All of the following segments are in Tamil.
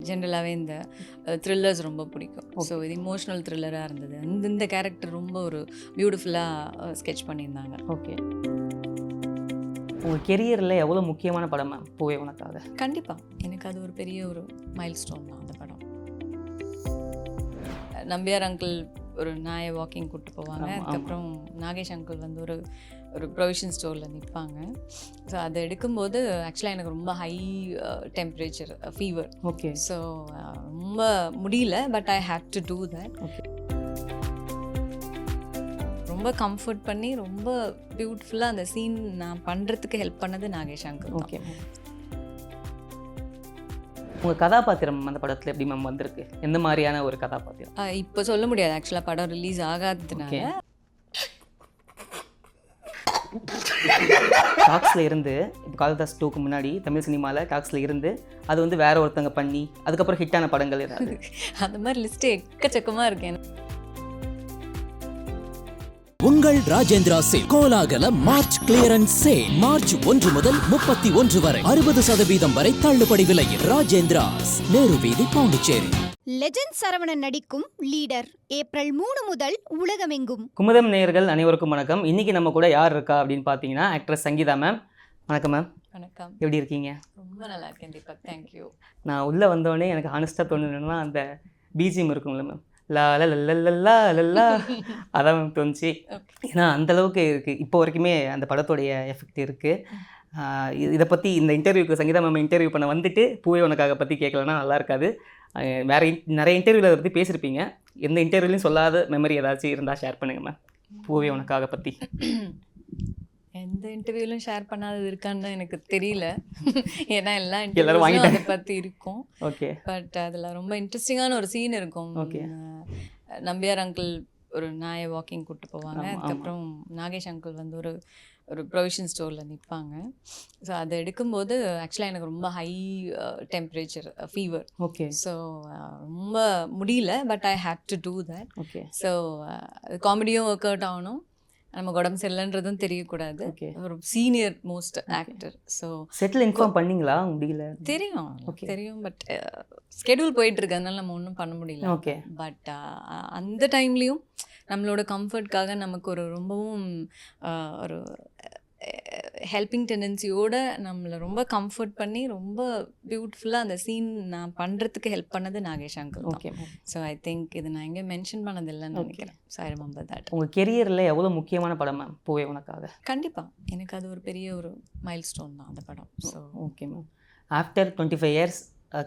ஜென்ரலாகவே இந்த த்ரில்லர்ஸ் ரொம்ப பிடிக்கும். ஸோ இது இமோஷ்னல் த்ரில்லராக இருந்தது. இந்த கேரக்டர் ரொம்ப ஒரு பியூட்டிஃபுல்லாக ஸ்கெட்ச் பண்ணியிருந்தாங்க. ஓகே, உங்கள் கெரியரில் எவ்வளோ முக்கியமான படம் மேம் பூவே உனக்காக? கண்டிப்பாக எனக்கு அது ஒரு பெரிய ஒரு மைல் ஸ்டோன் தான் அந்த படம். நம்பியார் அங்கிள் ஒரு நாயை வாக்கிங் கூப்பிட்டு போவாங்க. அதுக்கப்புறம் நாகேஷ் அங்கிள் வந்து ஒரு ப்ரொவிஷன் ஸ்டோரில் நிற்பாங்க. ஸோ அதை எடுக்கும்போது ஆக்சுவலாக எனக்கு ரொம்ப high temperature fever. Okay. So ரொம்ப முடியல, but I have to do that. Okay. ரொம்ப கம்ஃபர்ட் பண்ணி ரொம்ப பியூட்டிஃபுல்லாக அந்த சீன் நான் பண்ணுறதுக்கு ஹெல்ப் பண்ணது நாகேஷ் அங்கிள். ஓகே மேம், உங்கள் கதாபாத்திரம் அந்த படத்தில் எப்படி மேம் வந்திருக்கு? எந்த மாதிரியான ஒரு கதாபாத்திரம்? இப்போ சொல்ல முடியாது, ஆக்சுவலாக படம் ரிலீஸ் ஆகாததுனால. டாக்ஸில் இருந்து இப்போ காளிதாஸ் 2க்கு முன்னாடி தமிழ் சினிமாவில் டாக்ஸில் இருந்து அது வந்து வேற ஒருத்தங்க பண்ணி அதுக்கப்புறம் ஹிட்டான படங்கள் ஏதாவது? அந்த மாதிரி லிஸ்ட்டு எக்கச்சக்கமாக இருக்கேன். உங்கள் ராஜேந்திரா சேல் கோலாகல மார்ச் கிளியரன்ஸ் சேல் மார்ச் 1 முதல் 31 வரை 60% வரை தள்ளுபடி விலையில். ராஜேந்திராஸ், நேரு வீதி, பாண்டிச்சேரி. லெஜண்ட் சரவணன் நடிக்கும் லீடர் ஏப்ரல் 3 முதல் உலகமெங்கும். குமுதம் நேயர்கள் அனைவருக்கும் வணக்கம். இன்னைக்கு நம்ம கூட யார் இருக்கா அப்படின்னு பார்த்தீங்கன்னா ஆக்ட்ரஸ் சங்கீதா மேம். வணக்கம் மேம். வணக்கம். எப்படி இருக்கீங்க? ரொம்ப நல்லா இருக்கேன் தீபக், தேங்க்யூ. நான் உள்ளே வந்தோடனே எனக்கு ஹானஸ்ட்டாக தோணுதுன்னா அந்த பிஜிஎம் இருக்கும்ல மேம், லா லல்லா லல்லா, அதான் மேம் தோணுச்சு. ஏன்னா அந்தளவுக்கு இருக்குது இப்போ வரைக்குமே அந்த படத்தோடைய எஃபெக்ட் இருக்குது. இதை பற்றி இந்த இன்டர்வியூக்கு சங்கீதா மேம் இன்டர்வியூ பண்ண வந்துட்டு பூவே உனக்காக பற்றி கேட்கலன்னா நல்லா இருக்காது. வேறு நிறைய இன்டர்வியூவில் அதை பற்றி பேசியிருப்பீங்க. எந்த இன்டர்வியூலையும் சொல்லாத மெமரி ஏதாச்சும் இருந்தால் ஷேர் பண்ணுங்கள் மேம் பூவே உனக்காக பற்றி. எந்த இன்டர்வியூலும் ஷேர் பண்ணாதது இருக்கான்னு தான் எனக்கு தெரியல. ஏன்னா எல்லா எல்லாரும் இன்டர்வியூலும் வாங்கிட்டாங்க. அதை பற்றி இருக்கும். ஓகே. பட் அதில் ரொம்ப இன்ட்ரெஸ்டிங்கான ஒரு சீன் இருக்கும். Okay. நம்பியார் அங்கிள் ஒரு நாயை வாக்கிங் கூப்பிட்டு போவாங்க. ஆமா, அதுக்கப்புறம் நாகேஷ் அங்கிள் வந்து ஒரு ப்ரொவிஷன் ஸ்டோரில் நிற்பாங்க. ஸோ அதை எடுக்கும்போது ஆக்சுவலாக எனக்கு ரொம்ப high temperature fever. Okay. So ரொம்ப முடியல, but I have to do that. Okay. So காமெடியும் ஒர்க் அவுட் ஆகணும், நமக்கு உடம்பு சரியில்லைன்றதும் தெரியக்கூடாது. ஓகே. ஒரு சீனியர் மோஸ்ட் ஆக்டர். ஸோ செட்டில் இன்ஃபார்ம் பண்ணீங்களா? முடியல. தெரியும் Okay. தெரியும், பட் ஸ்கெடியூல் போயிட்டு இருக்கு, அதனால நம்ம ஒன்றும் பண்ண முடியல. ஓகே. பட் அந்த டைம்லேயும் நம்மளோட கம்ஃபர்ட்காக நமக்கு ஒரு ரொம்பவும் ஒரு ஹெல்பிங் டெண்டன்சியோட நம்மளை ரொம்ப கம்ஃபர்ட் பண்ணி ரொம்ப பியூட்டிஃபுல்லாக அந்த சீன் நான் பண்ணுறதுக்கு ஹெல்ப் பண்ணது Nagesh uncle. Okay ma'am. So I think இது நான் எங்கே மென்ஷன் பண்ணதில்லைன்னு நினைக்கிறேன். So I remember that. உங்கள் கெரியரில் எவ்வளோ முக்கியமான படம் மேம் பூவே உனக்காக? கண்டிப்பாக எனக்கு அது ஒரு பெரிய ஒரு மைல் ஸ்டோன் தான் அந்த படம். So okay ma'am. After 25 years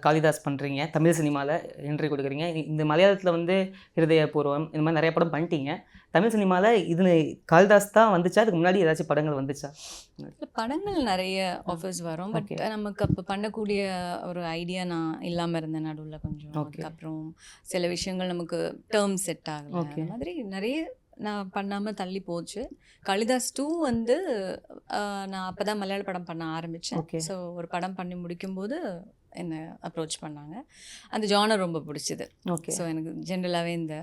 Kalidas பண்ணுறீங்க, தமிழ் சினிமாவில் என்ட்ரி கொடுக்குறீங்க. இந்த மலையாளத்தில் வந்து ஹிருதயபூர்வம் இந்த மாதிரி நிறைய படம் பண்ணிட்டீங்க. தமிழ் சினிமாவில் இது காளிதாஸ் தான் வந்துச்சா, அதுக்கு முன்னாடி ஏதாச்சும் படங்கள் வந்துச்சா? படங்கள் நிறைய ஆஃபர்ஸ் வரும், பட் நமக்கு அப்போ பண்ணக்கூடிய ஒரு ஐடியா நான் இல்லாமல் இருந்தேன் நடுவில் கொஞ்சம். அதுக்கப்புறம் சில விஷயங்கள் நமக்கு டேர்ம் செட் ஆகலை, அந்த மாதிரி நிறைய நான் பண்ணாமல் தள்ளி போச்சு. காளிதாஸ் 2 வந்து நான் அப்போ தான் மலையாள படம் பண்ண ஆரம்பித்தேன். ஸோ ஒரு படம் பண்ணி முடிக்கும்போது என்னை அப்ரோச் பண்ணாங்க. அந்த ஜானர் ரொம்ப பிடிச்சிது. ஓகே. ஸோ எனக்கு ஜென்ரலாகவே இந்த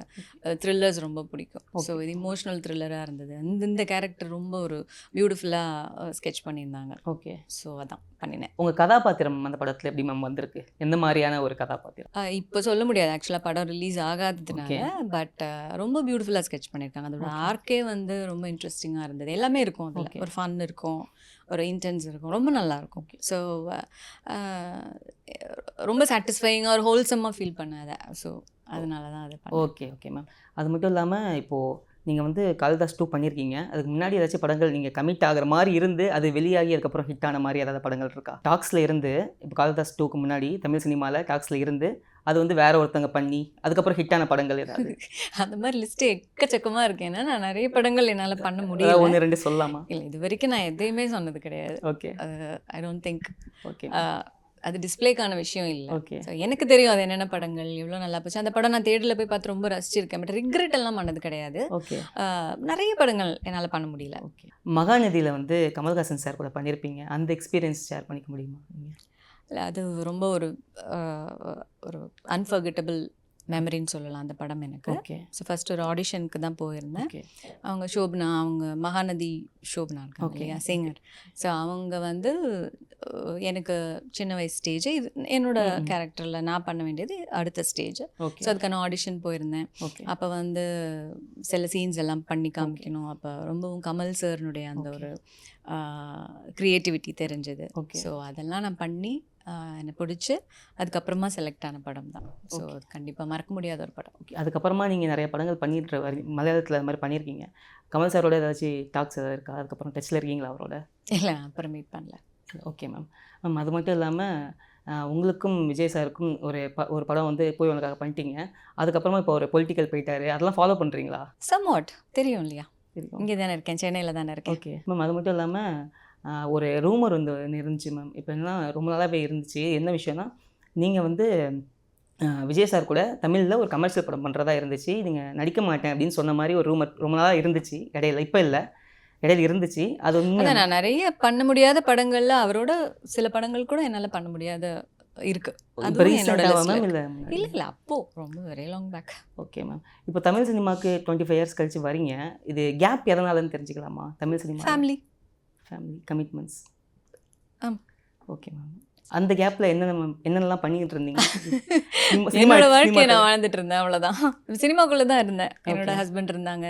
த்ரில்லர்ஸ் ரொம்ப பிடிக்கும். ஸோ இது இமோஷ்னல் த்ரில்லராக இருந்தது. இந்த கேரக்டர் ரொம்ப ஒரு பியூட்டிஃபுல்லாக ஸ்கெட்ச் பண்ணியிருந்தாங்க. ஓகே. ஸோ அதான் பண்ணினேன். உங்கள் கதாபாத்திரம் அந்த படத்தில் எப்படி மேம் வந்திருக்கு? எந்த மாதிரியான ஒரு கதாபாத்திரம்? இப்போ சொல்ல முடியாது, ஆக்சுவலாக படம் ரிலீஸ் ஆகாததுனால. பட் ரொம்ப பியூட்டிஃபுல்லாக ஸ்கெட்ச் பண்ணியிருக்காங்க. அதோட ஆர்க்கே வந்து ரொம்ப இன்ட்ரெஸ்டிங்காக இருந்தது. எல்லாமே இருக்கும் அதில். ஒரு ஃபன் இருக்கும், ஒரு இன்டென்ஸ் இருக்கும், ரொம்ப நல்லாயிருக்கும். ஸோ ரொம்ப சாட்டிஸ்ஃபையிங்காக ஒரு ஹோல்சமாக ஃபீல் பண்ணாத. ஸோ அதனால தான் அது. ஓகே. Okay ma'am. அது மட்டும் இல்லாமல் இப்போது நீங்கள் வந்து காளிதாஸ் 2 பண்ணியிருக்கீங்க. அதுக்கு முன்னாடி ஏதாச்சும் படங்கள் நீங்கள் கமிட் ஆகிற மாதிரி இருந்து அது வெளியாகி அதுக்கப்புறம் ஹிட் ஆன மாதிரி ஏதாவது படங்கள் இருக்கா? டாக்ஸில் இருந்து இப்போ காளிதாஸ் 2க்கு முன்னாடி தமிழ் சினிமாவில் டாக்ஸில் இருந்து அது வந்து வேற ஒருத்தங்க பண்ணி அதுக்கப்புறம் ஹிட்டான படங்கள் ஏதாவது? அந்த மாதிரி லிஸ்ட்டு எக்கச்சக்கமாக இருக்கேன். ஏன்னா நான் நிறைய படங்கள் என்னால் பண்ண முடியல. 1-2 சொல்லலாமா? இல்லை, இது வரைக்கும் நான் எதையுமே சொன்னது கிடையாது. Okay. I don't think. Okay. அது டிஸ்பிளேக்கான விஷயம் இல்லை. ஓகே. ஸோ எனக்கு தெரியும் அது என்னென்ன படங்கள் எவ்வளோ நல்லா போச்சு. அந்த படம் நான் தேட்டரில் போய் பார்த்து ரொம்ப ரசிச்சிருக்கேன். பட் ரிக்ரெட் எல்லாம் பண்ணது கிடையாது. ஓகே. நிறைய படங்கள் என்னால் பண்ண முடியல. ஓகே. மகாநதியில் வந்து கமல்ஹாசன் சார் கூட பண்ணியிருப்பீங்க. அந்த எக்ஸ்பீரியன்ஸ் ஷேர் பண்ணிக்க முடியுமா நீங்கள்? இல்லை, அது ரொம்ப ஒரு அன்ஃபர்கெட்டபிள் மெமரின்னு சொல்லலாம் அந்த படம் எனக்கு. ஓகே ஸோ ஃபஸ்ட் ஒரு ஆடிஷனுக்கு தான் போயிருந்தேன். ஓகே அவங்க ஷோபனா, அவங்க மகாநதி ஷோபனா இருக்காங்க இல்லையா, சிங்கர். ஸோ அவங்க வந்து எனக்கு சின்ன வயசு ஸ்டேஜ், இது என்னோட கேரக்டரில் நான் பண்ண வேண்டியது அடுத்த ஸ்டேஜ். ஓகே ஸோ அதுக்கான ஆடிஷன் போயிருந்தேன். ஓகே அப்போ வந்து சில சீன்ஸ் எல்லாம் பண்ணி காமிக்கணும். அப்போ ரொம்பவும் கமல் சார்னுடைய அந்த ஒரு க்ரியேட்டிவிட்டி தெரிஞ்சது. ஓகே ஸோ அதெல்லாம் நான் பண்ணி என்னை பிடிச்சி அதுக்கப்புறமா செலக்ட் ஆன படம் தான். ஸோ அது கண்டிப்பாக மறக்க முடியாத ஒரு படம். ஓகே. அதுக்கப்புறமா நீங்கள் நிறைய படங்கள் பண்ணிட்டு மலையாளத்தில் அது மாதிரி பண்ணியிருக்கீங்க. கமல் சாரோட ஏதாச்சும் டாக்ஸ் ஏதாவது இருக்கா? அதுக்கப்புறம் டச்சில் இருக்கீங்களா அவரோட? இல்லை, அப்புறம் மீட் பண்ணல. Okay ma'am. அது மட்டும் இல்லாமல் உங்களுக்கும் விஜய் சாருக்கும் ஒரு படம் வந்து போய் உனக்காக பண்ணிட்டீங்க. அதுக்கப்புறமா இப்போ ஒரு பொலிட்டிக்கல் போயிட்டாரு, அதெல்லாம் ஃபாலோ பண்ணுறீங்களா? சம்வாட் தெரியும் இல்லையா, தெரியும். இங்கே தானே இருக்கேன், சென்னையில் தானே இருக்கேன். Okay ma'am. அது மட்டும் இல்லாமல் ஒரு ரூமர் வந்து இருந்துச்சு மேம். இப்போ என்ன ரொம்ப நாளாகவே இருந்துச்சு. என்ன விஷயம்னா, நீங்கள் வந்து விஜய் சார் கூட தமிழில் ஒரு கமர்ஷியல் படம் பண்ணுறதா இருந்துச்சு. நீங்கள் நடிக்க மாட்டேன் அப்படின்னு சொன்ன மாதிரி ஒரு ரூமர் ரொம்ப நாளாக இருந்துச்சு. இடையில இப்போ இல்லை, இடையில இருந்துச்சு. அது அதான் நான் நிறைய பண்ண முடியாத படங்கள்ல அவரோட சில படங்கள் கூட என்னால் பண்ண முடியாத இருக்கு. அதுவும் என்னோட listல மேம் இருக்கு. இல்லை? இல்லை இல்லை, அப்போ ரொம்ப very long back. Okay ma'am. இப்போ தமிழ் சினிமாவுக்கு 25 இயர்ஸ் கழிச்சு வரீங்க. இது கேப் எதனாலன்னு தெரிஞ்சுக்கலாமா? Tamil cinema family commitments. ஆம். Okay ma'am. அந்த கேப்பில் என்னென்னலாம் பண்ணிக்கிட்டு இருந்தீங்க? என்னோட வாழ்க்கையை நான் வாழ்ந்துட்டு இருந்தேன், அவ்வளோதான். சினிமாக்குள்ளே தான் இருந்தேன். என்னோட ஹஸ்பண்ட் இருந்தாங்க.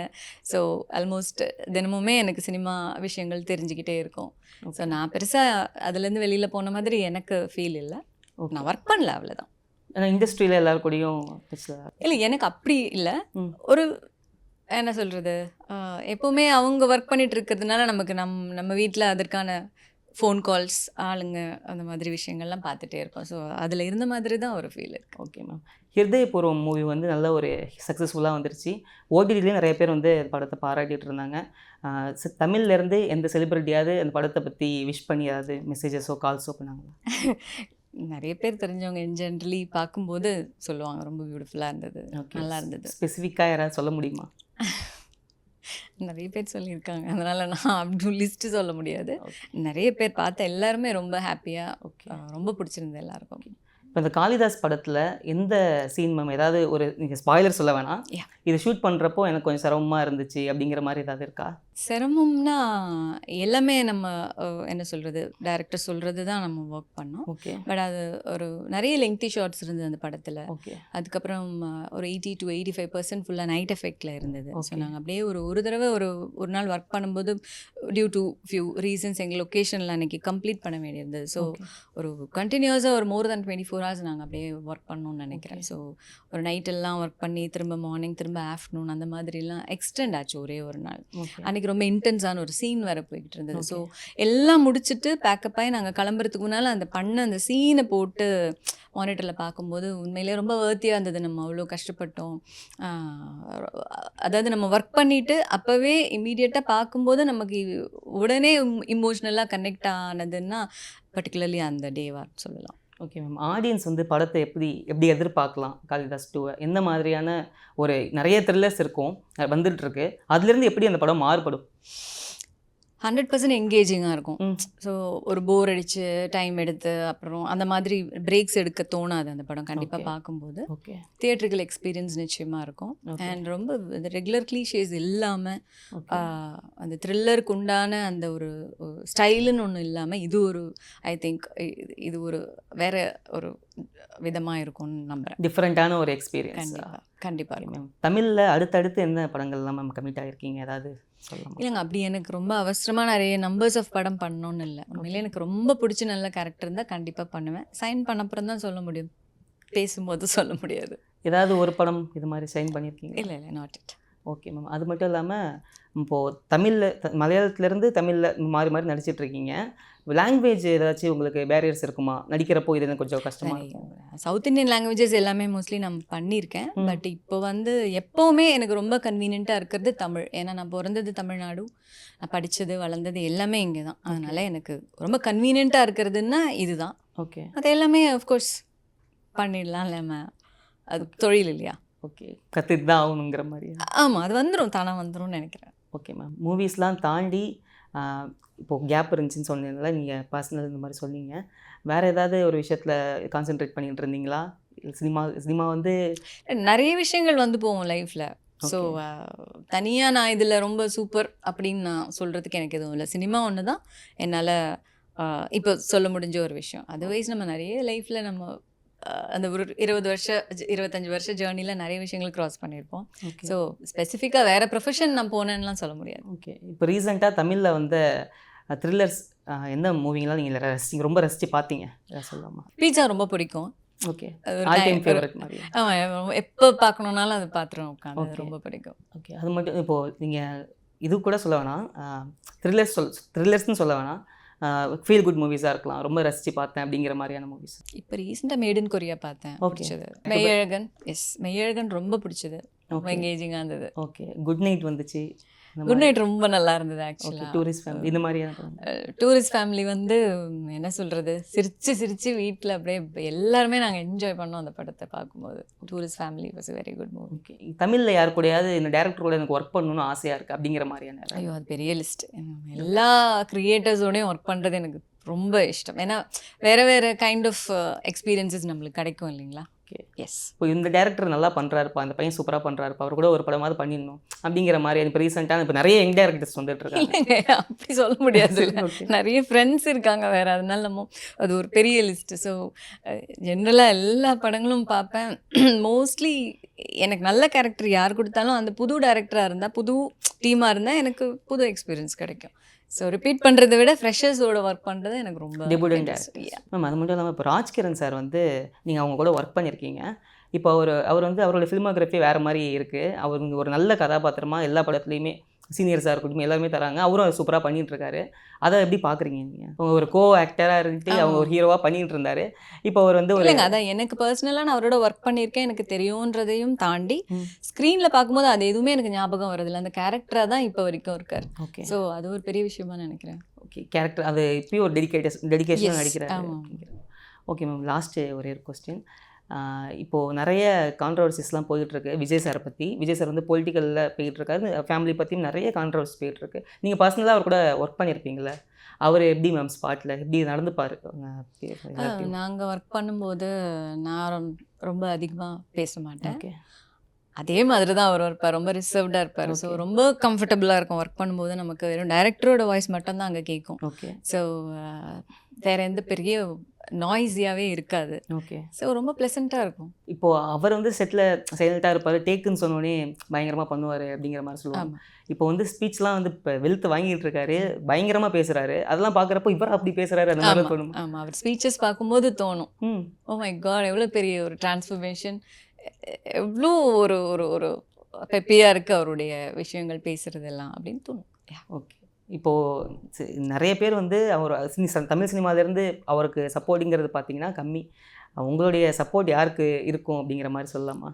ஸோ ஆல்மோஸ்ட் தினமுமே எனக்கு சினிமா விஷயங்கள் தெரிஞ்சுக்கிட்டே இருக்கும். ஸோ நான் பெருசாக அதுலேருந்து வெளியில் போன மாதிரி எனக்கு ஃபீல் இல்லை. நான் ஒர்க் பண்ணல, அவ்வளோதான். ஆனால் இண்டஸ்ட்ரியில் எல்லாரும் கூடயும் இல்லை, எனக்கு அப்படி இல்லை. ம். ஒரு என்ன சொல்கிறது, எப்போவுமே அவங்க ஒர்க் பண்ணிட்டு இருக்கிறதுனால நமக்கு நம்ம வீட்டில் அதற்கான ஃபோன் கால்ஸ், ஆளுங்க, அந்த மாதிரி விஷயங்கள்லாம் பார்த்துட்டே இருப்போம். ஸோ அதில் இருந்த மாதிரி தான் ஒரு ஃபீல் இருக்குது. Okay ma'am. ஹிருதயபூர்வம் மூவி வந்து நல்ல ஒரு சக்ஸஸ்ஃபுல்லாக வந்துருச்சு. ஓடிடிலேயும் நிறைய பேர் வந்து படத்தை பாராட்டிகிட்டு இருந்தாங்க. தமிழ்லேருந்து எந்த செலிப்ரிட்டியாவது அந்த படத்தை பற்றி விஷ் பண்ணியாவது மெசேஜஸோ கால்ஸோ பண்ணாங்களா? நிறைய பேர் தெரிஞ்சவங்க ஜென்ரலி பார்க்கும்போது சொல்லுவாங்க, ரொம்ப பியூட்டிஃபுல்லாக இருந்தது, நல்லா இருந்தது. ஸ்பெசிஃபிக்காக யாராவது சொல்ல முடியுமா? நிறைய பேர் சொல்லியிருக்காங்க, அதனால் நான் அப்படி லிஸ்ட்டு சொல்ல முடியாது. நிறைய பேர் பார்த்த எல்லாருமே ரொம்ப ஹாப்பியாக, ரொம்ப பிடிச்சிருந்தது எல்லாருக்கும். இப்போ இந்த காளிதாஸ் படத்தில் எந்த சீன் மேம், ஏதாவது ஒரு நீங்கள் ஸ்பாய்லர் சொல்ல வேணாம், இது ஷூட் பண்ணுறப்போ எனக்கு கொஞ்சம் சிரமமாக இருந்துச்சு அப்படிங்கிற மாதிரி ஏதாவது இருக்கா? சிரமம்னா எல்லாமே நம்ம என்ன சொல்கிறது, டைரக்டர் சொல்கிறது தான் நம்ம ஒர்க் பண்ணோம். ஓகே. பட் அது ஒரு நிறைய லெங்க்தி ஷார்ட்ஸ் இருந்தது அந்த படத்தில். ஓகே. அதுக்கப்புறம் ஒரு 80 to 85% ஃபுல்லாக நைட் எஃபெக்டில் இருந்தது. ஸோ நாங்கள் அப்படியே ஒரு தடவை ஒரு நாள் ஒர்க் பண்ணும்போது டியூ டு ஃபியூ ரீசன்ஸ் எங்கள் லொக்கேஷனில் அன்றைக்கி கம்ப்ளீட் பண்ண வேண்டியிருந்தது. ஸோ ஒரு கண்டினியூஸாக ஒரு மோர் தென் 24 hours நாங்கள் அப்படியே ஒர்க் பண்ணணும்னு நினைக்கிறேன். ஸோ ஒரு நைட்டெல்லாம் ஒர்க் பண்ணி திரும்ப மார்னிங் திரும்ப ஆஃப்டர்நூன் அந்த மாதிரிலாம் எக்ஸ்டெண்ட் ஆச்சு ஒரே ஒரு நாள். அன்றைக்கி ரொம்ப இன்டென்ஸான ஒரு சீன் வேறு போய்கிட்டு இருந்தது. ஸோ எல்லாம் முடிச்சுட்டு பேக்கப் ஆகி நாங்கள் கிளம்புறதுக்கு முன்னால் அந்த சீனை போட்டு மானிட்டரில் பார்க்கும்போது உண்மையிலே ரொம்ப வேர்த்தியாக இருந்தது. நம்ம அவ்வளோ கஷ்டப்பட்டோம். அதாவது நம்ம ஒர்க் பண்ணிவிட்டு அப்போவே இம்மீடியட்டாக பார்க்கும்போது நமக்கு உடனே இமோஷ்னலாக கனெக்ட் ஆனதுன்னா பர்டிகுலர்லி அந்த டேவாக சொல்லலாம். Okay ma'am. ஆடியன்ஸ் வந்து படத்தை எப்படி எதிர்பார்க்கலாம்? காளிதாஸ் 2 எந்த மாதிரியான ஒரு நிறைய த்ரில்லர்ஸ் இருக்கும் வந்துட்டுருக்கு, அதுலேருந்து எப்படி அந்த படம் மாறுபடும்? 100% என்கேஜிங்காக இருக்கும். ஸோ ஒரு போர் அடித்து டைம் எடுத்து அப்புறம் அந்த மாதிரி பிரேக்ஸ் எடுக்க தோணாது அந்த படம் கண்டிப்பாக பார்க்கும்போது. ஓகே. தியேட்ரிக்கல் எக்ஸ்பீரியன்ஸ் நிச்சயமாக இருக்கும். அண்ட் ரொம்ப இந்த ரெகுலர் கிளீஷேஸ் இல்லாமல் அந்த த்ரில்லருக்கு உண்டான அந்த ஒரு ஸ்டைலுன்னு ஒன்று இல்லாமல் இது ஒரு ஐ திங்க் இது ஒரு வேற ஒரு விதமாக இருக்கும்னு நம்புகிறேன். டிஃப்ரெண்ட்டான ஒரு எக்ஸ்பீரியன்ஸ் கண்டிப்பாக இருக்கும் மேம். தமிழில் அடுத்தடுத்து என்ன படங்கள்லாம் மேம் கமிட் ஆகிருக்கீங்க, ஏதாவது சொல்லலாம்? இல்லைங்க, அப்படி எனக்கு ரொம்ப அவசரமாக நிறைய நம்பர்ஸ் ஆஃப் படம் பண்ணணும்னு இல்லை. உண்மையிலே எனக்கு ரொம்ப பிடிச்ச நல்ல கேரக்டர் இருந்தால் கண்டிப்பாக பண்ணுவேன். சைன் பண்ணப்புறம் தான் சொல்ல முடியும், பேசும்போது சொல்ல முடியாது. ஏதாவது ஒரு படம் இது மாதிரி சைன் பண்ணியிருக்கீங்க? இல்லை நாட் இட். Okay ma'am. அது மட்டும் இல்லாமல் இப்போது தமிழில் மலையாளத்துலேருந்து தமிழில் மாறி மாறி நடிச்சிட்ருக்கீங்க. லாங்குவேஜ் ஏதாச்சும் உங்களுக்கு பேரியர்ஸ் இருக்குமா நடிக்கிறப்போ? இது எனக்கு கொஞ்சம் கஷ்டமாக இருக்கும். சவுத் இண்டியன் லாங்குவேஜஸ் எல்லாமே மோஸ்ட்லி நான் பண்ணியிருக்கேன். பட் இப்போ வந்து எப்போவுமே எனக்கு ரொம்ப கன்வீனியண்ட்டாக இருக்கிறது தமிழ். ஏன்னா நான் பிறந்தது தமிழ்நாடு, நான் படித்தது வளர்ந்தது எல்லாமே இங்கே தான். அதனால் எனக்கு ரொம்ப கன்வீனியண்ட்டாக இருக்கிறதுன்னா இதுதான். ஓகே. அது எல்லாமே ஆஃப்கோர்ஸ் பண்ணிடலாம் இல்லாமல் அது தொழில் இல்லையா? ஓகே. கற்றுட்டு தான் ஆகணுங்கிற மாதிரி. ஆமாம், அது வந்துடும், தானாக வந்துடும் நினைக்கிறேன். Okay ma'am. மூவிஸ்லாம் தாண்டி இப்போது கேப் இருந்துச்சுன்னு சொன்னீங்களா, நீங்கள் பர்சனல் இந்த மாதிரி சொன்னீங்க, வேறு ஏதாவது ஒரு விஷயத்தில் கான்சென்ட்ரேட் பண்ணிகிட்டு இருந்தீங்களா? சினிமா வந்து நிறைய விஷயங்கள் வந்து போகும் லைஃப்பில். ஸோ தனியாக நான் இதில் ரொம்ப சூப்பர் அப்படின்னு நான் சொல்கிறதுக்கு எனக்கு எதுவும் இல்லை. சினிமா ஒன்று தான் என்னால் இப்போ சொல்ல முடிஞ்ச ஒரு விஷயம். அதர்வைஸ் நம்ம நிறைய லைஃப்பில் நம்ம அந்த ஒரு 25 வருஷ ஜேர்னியில் நிறைய விஷயங்கள் க்ராஸ் பண்ணியிருப்போம். ஸோ ஸ்பெசிஃபிக்காக வேறு ப்ரொஃபஷன் நான் போனேன்னுலாம் சொல்ல முடியாது. ஓகே. இப்போ ரீசெண்டாக தமிழில் வந்து த்ரில்லர்ஸ் எந்த மூவிங்கெலாம் நீங்கள் ரொம்ப ரசித்து பார்த்தீங்க சொல்லலாமா? பீட்சா ரொம்ப பிடிக்கும். ஓகே. ஆல் டைம் ஃபேவரட் மாதிரி. ஆமாம், எப்போ பார்க்கணுன்னாலும் அது பார்த்துருவோம் உட்காந்து. ரொம்ப பிடிக்கும். ஓகே. அது மட்டும் இப்போது நீங்கள் இது கூட சொல்ல வேணாம், த்ரில்லர்ஸ்னு சொல்ல வேணாம், ஃபீல் குட் மூவிஸாக இருக்கலாம், ரொம்ப ரசித்து பார்த்தேன் அப்படிங்கிற மாதிரியான மூவிஸ். இப்போ ரீசெண்டாக மேட் இன் கொரியா பார்த்தேன், பிடிச்சது. மெய்யழகன், மெய்யழகன் ரொம்ப பிடிச்சது, ரொம்ப எங்கேஜிங்காக இருந்தது. ஓகே. குட் நைட் வந்துச்சு. குட் நைட் ரொம்ப நல்லா இருந்தது ஆக்சுவலாக. டூரிஸ்ட் ஃபேமிலி இந்த மாதிரியான டூரிஸ்ட் ஃபேமிலி வந்து என்ன சொல்கிறது, சிரித்து வீட்டில் அப்படியே எல்லாருமே நாங்கள் என்ஜாய் பண்ணோம் அந்த படத்தை பார்க்கும்போது. Tourist family was very good movie. Okay. தமிழில் யார் கூடயாவது இந்த டேரக்டர் கூட எனக்கு ஒர்க் பண்ணணும்னு ஆசையாக இருக்குது அப்படிங்கிற மாதிரியான? ஐயோ, அது பெரிய லிஸ்ட். எல்லா க்ரியேட்டர்ஸோடையும் ஒர்க் பண்ணுறது எனக்கு ரொம்ப இஷ்டம். ஏன்னா வேறு கைண்ட் ஆஃப் எக்ஸ்பீரியன்ஸஸ் நம்மளுக்கு கிடைக்கும் இல்லைங்களா? ஓகே. எஸ். இப்போ இந்த டேரக்டர் நல்லா பண்ணுறாருப்பா, அந்த பையன் சூப்பராக பண்ணுறாருப்பா, அவர் கூட ஒரு படமாவது பண்ணிடணும் அப்படிங்கிற மாதிரி இப்போ ரீசெண்டாக இப்போ நிறைய யங் டேரக்டர்ஸ் வந்துட்டு இருக்காங்க. அப்படி சொல்ல முடியாது. நிறைய ஃப்ரெண்ட்ஸ் இருக்காங்க வேறு, அதனால நம்ம அது ஒரு பெரிய லிஸ்ட்டு. ஸோ ஜென்ரலாக எல்லா படங்களும் பார்ப்பேன். மோஸ்ட்லி எனக்கு நல்ல கேரக்டர் யார் கொடுத்தாலும் அந்த புது டேரக்டராக இருந்தால், புது டீமாக இருந்தால் எனக்கு புது எக்ஸ்பீரியன்ஸ் கிடைக்கும். ஸோ ரிப்பீட் பண்ணுறதை விட ஃப்ரெஷர்ஸோட ஒர்க் பண்ணுறது எனக்கு ரொம்ப டெபியூட்டன்ட் டேரக்டர். மேம் அது மட்டும் இல்லாமல் இப்போ ராஜ்கிரண் சார் வந்து நீங்கள் அவங்க கூட ஒர்க் பண்ணியிருக்கீங்க. இப்போ அவர் வந்து அவரோட ஃபில்மோகிராஃபி வேறு மாதிரி இருக்குது. அவர் ஒரு நல்ல கதாபாத்திரமாக எல்லா படத்துலையுமே சீனியர்ஸாக இருக்கட்டும் எல்லாருமே தராங்க. அவரும் அதை சூப்பராக பண்ணிகிட்டு இருக்காரு. அதை எப்படி பார்க்குறீங்க நீங்கள்? ஒரு கோ ஆக்டராக இருந்துட்டு அவங்க ஒரு ஹீரோவாக பண்ணிகிட்டு இருந்தார். இப்போ அவர் வந்து ஒரு அதான் எனக்கு பர்சனலாக நான் அவரோட ஒர்க் பண்ணியிருக்கேன், எனக்கு தெரியுன்றதையும் தாண்டி ஸ்க்ரீனில் பார்க்கும்போது அது எதுவுமே எனக்கு ஞாபகம் வரதில்லை. அந்த கேரக்டராக தான் இப்போ வரைக்கும் இருக்கார். ஓகே. ஸோ அது ஒரு பெரிய விஷயமா நினைக்கிறேன். ஓகே. கேரக்டர் அது இப்போயும் ஒரு டெடிகேஷன் நடிக்கிறார். ஓகே மேம், லாஸ்ட்டு ஒரே ஒரு கொஸ்டின். இப்போது நிறைய கான்ட்ரவர்சிஸ்லாம் போயிட்டுருக்கு விஜய் சாரை பற்றி. விஜய் சார் வந்து பொலிட்டிக்கலில் போயிட்டுருக்காரு, ஃபேமிலி பற்றியும் நிறைய கான்ட்ரவர்சி போயிட்டுருக்கு. நீங்கள் பர்சனலாக அவர் கூட ஒர்க் பண்ணியிருப்பீங்களே, அவர் எப்படி மேம் ஸ்பாட்டில் எப்படி நடந்துப்பார்? நாங்கள் ஒர்க் பண்ணும்போது நான் ரொம்ப அதிகமாக பேச மாட்டேன். ஓகே. அதே மாதிரி தான் அவர் இருப்பார், ரொம்ப ரிசர்வ்டாக இருப்பார். ஸோ ரொம்ப கம்ஃபர்டபுளாக இருக்கும் ஒர்க் பண்ணும்போது. நமக்கு வெறும் டைரக்டரோட வாய்ஸ் மட்டும்தான் அங்கே கேட்கும். ஓகே. ஸோ வேறு எந்த பெரிய நாய்ஸியாகவே இருக்காது. ஓகே. ஸோ ரொம்ப ப்ளசண்ட்டாக இருக்கும். இப்போது அவர் வந்து செட்டில் சைலண்ட்டாக இருப்பார், டேக்குன்னு சொன்னோடனே பயங்கரமாக பண்ணுவார் அப்படிங்கிற மாதிரி சொல்லுவாங்க. இப்போ வந்து ஸ்பீச்லாம் வந்து இப்போ வெல்த் வாங்கிட்டு இருக்காரு, பயங்கரமாக பேசுகிறாரு. அதெல்லாம் பார்க்குறப்போ இவர் அப்படி பேசுகிறாரு அந்த மாதிரி தோணும். ஆமாம், அவர் ஸ்பீச்சஸ் பார்க்கும்போது தோணும், ஓ மை காட் எவ்வளோ பெரிய ஒரு டிரான்ஸ்ஃபர்மேஷன், எவ்வளோ ஒரு ஒரு ஒரு பெப்பியாக இருக்குது அவருடைய விஷயங்கள் பேசுகிறதெல்லாம் அப்படின்னு தோணும். ஓகே. இப்போது நிறைய பேர் வந்து அவர் தமிழ் சினிமாவிலேருந்து அவருக்கு சப்போர்ட்டுங்கிறது பார்த்தீங்கன்னா கம்மி. உங்களுடைய சப்போர்ட் யாருக்கு இருக்கும் அப்படிங்கிற மாதிரி சொல்லலாமா?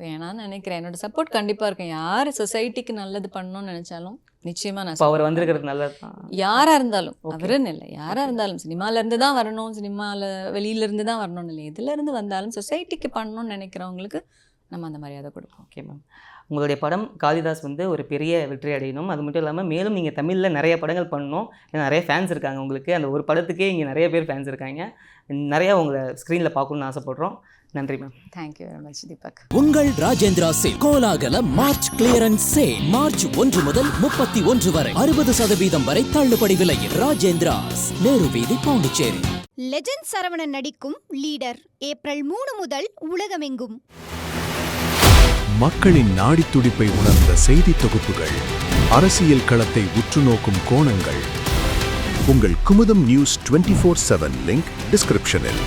வேணான்னு நினைக்கிறேன். என்னோட சப்போர்ட் கண்டிப்பாக இருக்கும். யார் சொசைட்டிக்கு நல்லது பண்ணணும்னு நினச்சாலும் நிச்சயமாக நான் அவர் வந்திருக்கிறது நல்லது தான். யாராக இருந்தாலும், அவருன்னு இல்லை, யாராக இருந்தாலும் சினிமாலேருந்து தான் வரணும், சினிமாவில் வெளியிலேருந்து தான் வரணும்னு இல்லை, எதுலேருந்து வந்தாலும் சொசைட்டிக்கு பண்ணணும்னு நினைக்கிறவங்களுக்கு நம்ம அந்த மரியாதை கொடுப்போம். ஓகே மேம், உங்களுடைய படம் காளிதாஸ் வந்து ஒரு பெரிய வெற்றி அடையணும். அது மட்டும் இல்லாமல் மேலும் நீங்கள் தமிழில் நிறைய படங்கள் பண்ணணும். ஏன்னா நிறைய ஃபேன்ஸ் இருக்காங்க உங்களுக்கு. அந்த ஒரு படத்துக்கே இங்கே நிறைய பேர் ஃபேன்ஸ் இருக்காங்க. நிறையா உங்களை ஸ்க்ரீனில் பார்க்கணுன்னு ஆசைப்படுறோம். நன்றி ma'am. Thank you very much Deepak. உங்கள் ராஜேந்திரா சேல் கோலாகல மார்ச் கிளியரன்ஸ் சேல் மார்ச் 1 முதல் 31 வரை 60% வரை தள்ளுபடி விலையில். ராஜேந்திராஸ், நேரு வீதி, பாண்டிச்சேரி. லெஜண்ட் சரவணன் நடிக்கும் லீடர் ஏப்ரல் 3 முதல் உலகமெங்கும். மக்களின் நாடித்துடிப்பை உணர்ந்த செய்தி தொகுப்புகள், அரசியல் களத்தை உற்றுநோக்கும் கோணங்கள். உங்கள் குமுதம் நியூஸ் 24/7 லிங்க் டிஸ்கிரிப்ஷனில்.